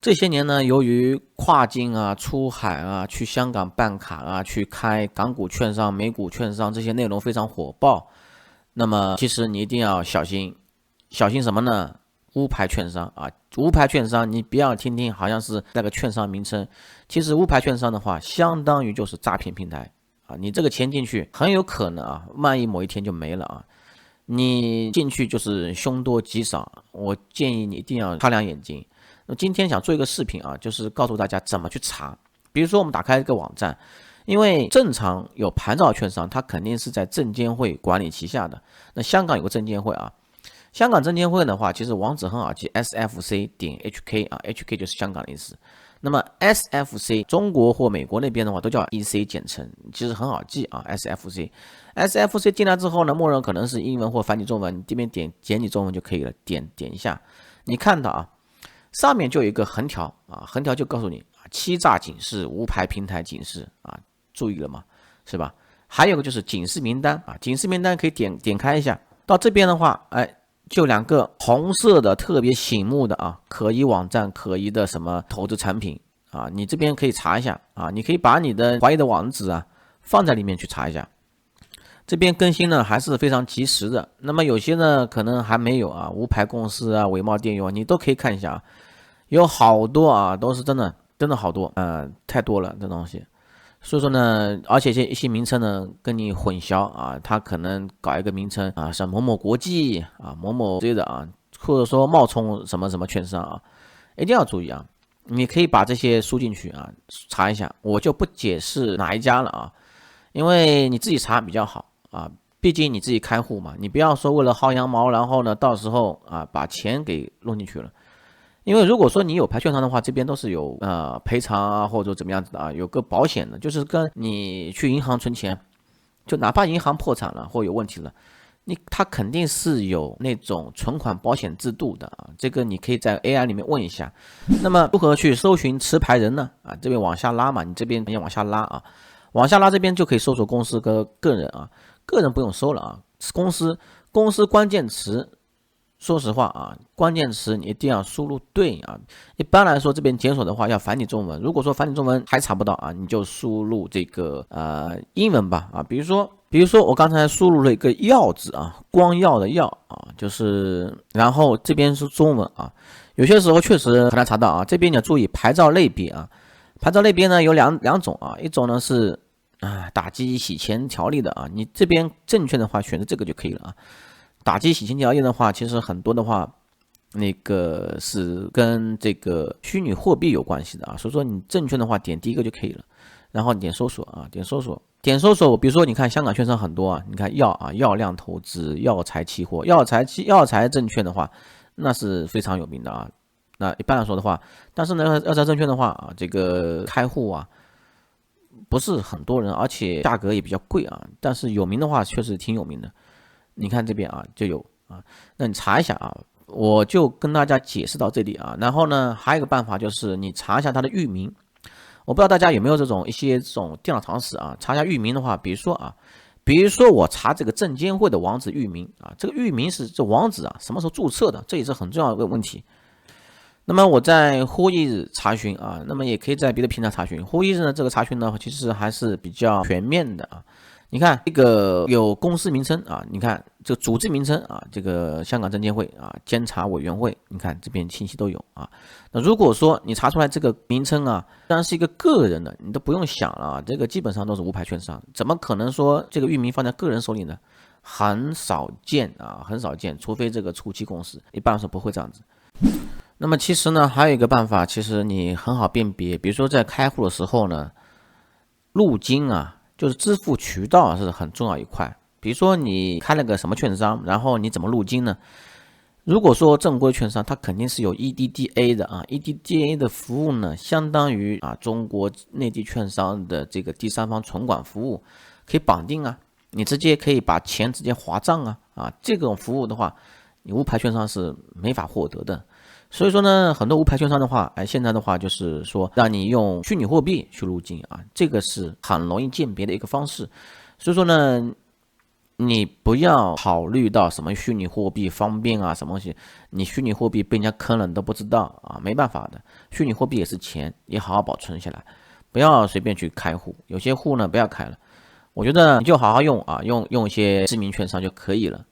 这些年呢，由于跨境啊、出海啊、去香港办卡啊、去开港股券商、美股券商这些内容非常火爆。那么，其实你一定要小心，小心什么呢？无牌券商啊，无牌券商，你不要听听好像是那个券商名称，其实无牌券商的话，相当于就是诈骗平台啊。你这个钱进去，很有可能啊，万一某一天就没了啊。你进去就是凶多吉少，我建议你一定要擦亮眼睛。那今天想做一个视频啊，就是告诉大家怎么去查。比如说我们打开一个网站，因为正常有牌照券商，它肯定是在证监会管理旗下的。那香港有个证监会啊，香港证监会的话，其实网址很好记，sfc.hk 啊，HK 就是香港的意思。那么 SFC 中国或美国那边的话都叫 EC 简称，其实很好记啊。SFC 进来之后呢，默认可能是英文或繁体中文，你这边点简体中文就可以了，点一下，你看到啊，上面就有一个横条啊，横条就告诉你啊，欺诈警示、无牌平台警示啊，注意了吗？是吧？还有个就是警示名单啊，警示名单可以点开一下，到这边的话，哎。就两个红色的特别醒目的啊，可疑网站、可疑的什么投资产品啊，你这边可以查一下啊，你可以把你的怀疑的网址啊放在里面去查一下。这边更新呢还是非常及时的，那么有些呢可能还没有啊，无牌公司啊、伪冒电邮啊，你都可以看一下啊，有好多啊，都是真的好多，太多了这东西。所以说呢，而且一些名称呢跟你混淆啊，他可能搞一个名称啊，像某某国际啊、某某之类的啊，或者说冒充什么什么券商啊，一定要注意啊。你可以把这些输进去啊，查一下，我就不解释哪一家了啊，因为你自己查比较好啊，毕竟你自己开户嘛，你不要说为了薅羊毛，然后呢到时候啊把钱给弄进去了。因为如果说你有牌券商的话，这边都是有赔偿啊，或者怎么样子的啊，有个保险的，就是跟你去银行存钱，就哪怕银行破产了或有问题了，他肯定是有那种存款保险制度的啊，这个你可以在 AI 里面问一下。那么如何去搜寻持牌人呢？啊，这边往下拉嘛，你这边要往下拉啊，往下拉这边就可以搜索公司跟个人啊，个人不用搜了啊，公司关键词。说实话啊，关键词你一定要输入对啊。一般来说，这边检索的话要繁体中文。如果说繁体中文还查不到啊，你就输入这个英文吧啊。比如说我刚才输入了一个耀字啊，光耀的耀啊，就是然后这边是中文啊。有些时候确实很难查到啊。这边你要注意牌照类别啊，牌照类别呢有两种啊，一种呢是打击洗钱条例的啊，你这边正确的话选择这个就可以了啊。打击洗钱条例的话，其实很多的话，那个是跟这个虚拟货币有关系的啊，所以说你正确的话点第一个就可以了，然后点搜索啊，点搜索，比如说你看香港券商很多啊，你看耀量投资、耀才期货、耀才证券的话，那是非常有名的啊。那一般来说的话，但是呢，耀才证券的话啊，这个开户啊不是很多人，而且价格也比较贵啊，但是有名的话确实挺有名的。你看这边啊就有啊，那你查一下啊，我就跟大家解释到这里啊。然后呢，还有一个办法就是你查一下它的域名，我不知道大家有没有一些这种电脑常识啊，查一下域名的话，比如说我查这个证监会的网址域名啊，这个域名是这网址啊什么时候注册的，这也是很重要的一个问题。那么我在呼一日查询啊，那么也可以在别的平台查询。呼一日呢，这个查询呢，其实还是比较全面的啊。你看这个有公司名称啊，你看这个组织名称啊，这个香港证监会啊，监察委员会，你看这边信息都有啊。那如果说你查出来这个名称啊，当然是一个个人的，你都不用想了啊，这个基本上都是无牌券商，怎么可能说这个域名放在个人手里呢？很少见啊，很少见，除非这个初期公司，一般来说不会这样子。那么其实呢，还有一个办法，其实你很好辨别，比如说在开户的时候呢，入金啊，就是支付渠道是很重要一块。比如说你开了个什么券商，然后你怎么入金呢？如果说正规券商，它肯定是有 EDDA 的啊，EDDA 的服务呢，相当于中国内地券商的这个第三方存管服务，可以绑定啊，你直接可以把钱直接划账啊，这种服务的话，你无牌券商是没法获得的。所以说呢，很多无牌券商的话，现在的话就是说让你用虚拟货币去入金啊，这个是很容易鉴别的一个方式。所以说呢，你不要考虑到什么虚拟货币方便啊，什么东西，你虚拟货币被人家坑了你都不知道啊，没办法的，虚拟货币也是钱，也好好保存下来，不要随便去开户，有些户呢不要开了，我觉得你就好好用啊，用一些知名券商就可以了。